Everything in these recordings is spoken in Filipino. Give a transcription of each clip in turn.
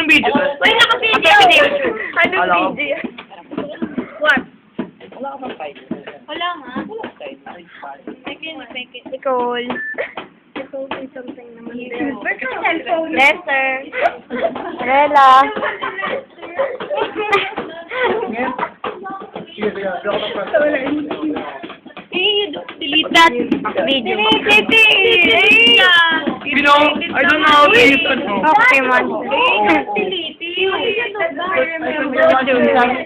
Anong video to? Wait, naka-video! Anong video? What? Wala ka bang title? Wala nga. Wala ka title. Fake it. Nicole. Nicole say something naman din. Where's your cellphone? Lester. Rela. Delete that video. Delete it! You know, I don't know how to use it. Okay, man. Delete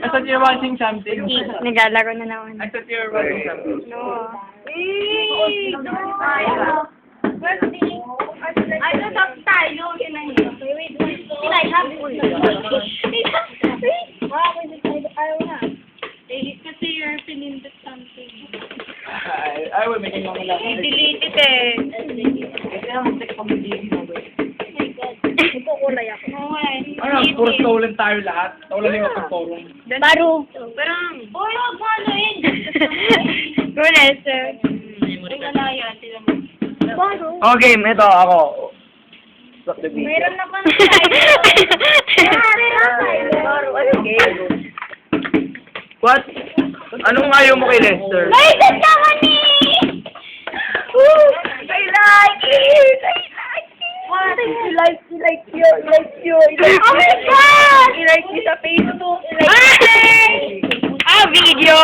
I thought you were watching something. Naglalaro na naman. I thought you were watching something. No. Ay, natap tayo. Yun ang yun. Wait. Sinayhapon. Ayaw na. Kasi you're pinindot something. I will make it lang. I-delete it eh. Kasi naman take pang video na ba? Nagkukulay ako. Ano, puro stolen tayo lahat. Stolen yung pagpurong. Baro. Parang, boy, huwag mo ano yun. Go, Lester. Wala yan. Sila mo. Baro. Okay, ito ako. Stop the video. Meron na pa na tayo. Baro. Ano game? What? Anong ayaw mo kay Lester? Naiset naman eh! I like it! I like it! What? I like you! I like you! Oh my God! I like you sa Facebook! I like you! Video!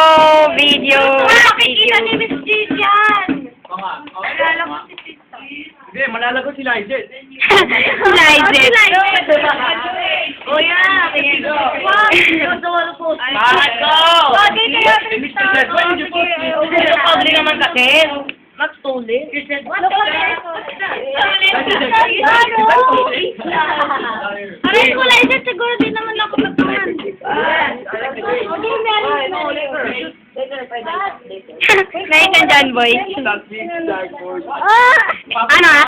Video! Nakikita ni Miss Jade yan! Malala Alam mo si Tita. Hindi, malalago si Lyjet. Slide it! Oh yeah! Wow! Sinusawal po. Bakit ko? Bagay kaya Eh, Mr. Zed, why did you post this? Public naman kasi. Not stolen. What the Aray ko lang dyan, siguro din naman ako nagpahan. Okay, meron na ulit. Nice and done, boy. Stop being dark board. Ano ah?